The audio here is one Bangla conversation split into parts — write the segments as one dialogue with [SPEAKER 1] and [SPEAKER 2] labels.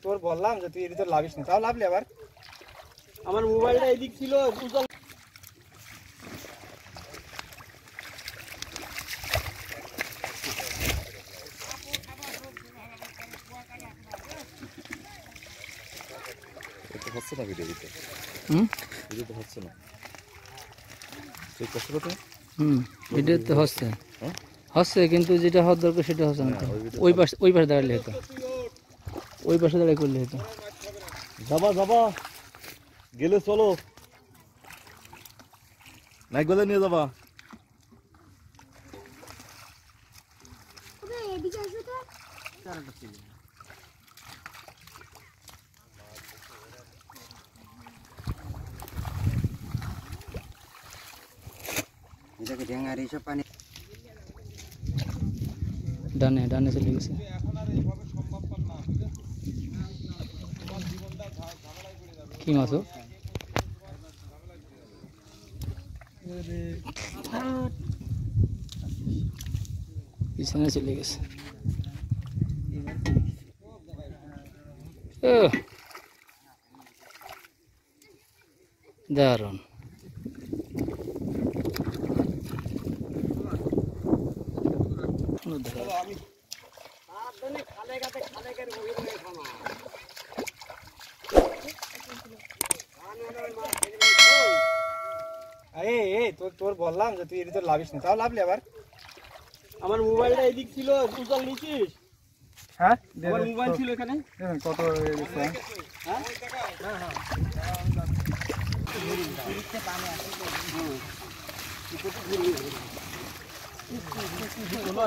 [SPEAKER 1] তোর বললাম যে তুই এটা লাভিস না, তাও লাভলি আবার।
[SPEAKER 2] আমার মোবাইলটা এদিক ছিল।
[SPEAKER 3] হচ্ছে না ভিডিও দিতে, ভিডিও তো হচ্ছে না। তুই কষ্ট করতে
[SPEAKER 4] ভিডিও তো হচ্ছে, হচ্ছে কিন্তু যেটা হওয়ার দরকার সেটা হচ্ছে না। ওই পাশে দাঁড়ালে হতো, ওই পাশে দাঁড়িয়ে করলে হতো।
[SPEAKER 3] যাবা যাবা গেলে চলো, নাইক গলে নিয়ে যাবা।
[SPEAKER 4] ডানে ডানে চলে গেছে। কি মাছ? পিছনে চলে গেছে। দারুণ।
[SPEAKER 1] তোর বললাম যে তুই এটা লাভিস না, তাও লাভলি আবার।
[SPEAKER 2] আমার মোবাইলটা এদিক ছিল, তুই নিছিস?
[SPEAKER 1] হ্যাঁ,
[SPEAKER 2] আমার মোবাইল ছিল এখানে।
[SPEAKER 1] কত গেছে?
[SPEAKER 2] হ্যাঁ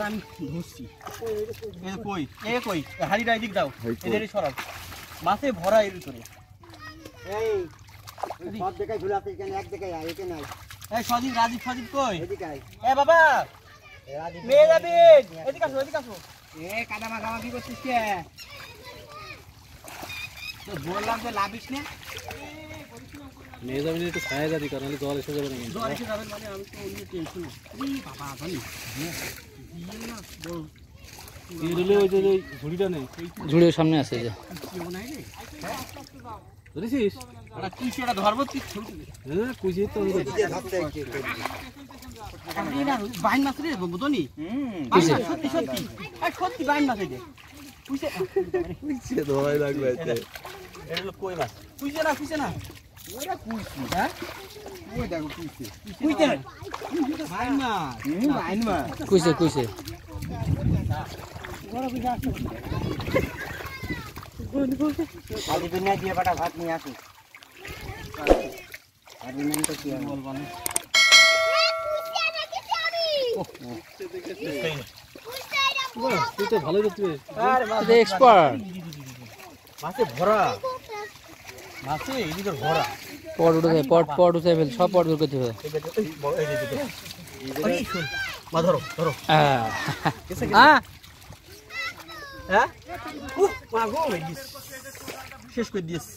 [SPEAKER 2] আমি ধরছি। কই এ কই হাড়িটা এদিক দাও, এদের সরাও। মাছে ভরা এর ভিতরে। এই সব জায়গায় ঝুলে আছে, এখানে এক জায়গায় আয়, এখানে নাই। এই সজীব রাজীব কই? এদিকে আয়। এ বাবা মেয়ে যাবি, এদিকে আসো এদিকে আসো। এ কাদা মাগামা কি করছিস কে? তো বললাম যে লাভিস না।
[SPEAKER 4] নিয়ে যাবেন একটু ছায়া যাবি, কারণ জল এসে যাবে না।
[SPEAKER 2] জল এসে যাবে মানে আমি তো অন্য টেনশন। বাবা জানি
[SPEAKER 4] ওই যে ঝুড়িটা নেই, ঝুড়ির সামনে আছে যে ধরেছিস।
[SPEAKER 2] তুই সেটা ধরবো, তুই
[SPEAKER 4] কুচি তো
[SPEAKER 2] বাইন মাছ রে বুঝনি। সত্যি সত্যি সত্যি বাইন মাছ এটা।
[SPEAKER 3] ধরাই লাগবে।
[SPEAKER 2] এটা হলো কই মাছ। কুইছে না ওরা কুইছে। হ্যাঁ ওই দেখো কুইছে বাইন মাছ।
[SPEAKER 4] কুইছে
[SPEAKER 2] বড় কুইছে আসছে। খালি বিনা দিয়ে বাটা ভাত নিয়ে আসি। আর বিনা তো কি বলবো না।
[SPEAKER 4] তুই তো ভালোই করতে এক্সপার্ট।
[SPEAKER 2] মাছে ভরা, মাছে এদিকে ভরা।
[SPEAKER 4] পট উঠে ফেল, সব পট দূর করতে হবে।
[SPEAKER 2] ধরো শেষ করে দিয়েছি।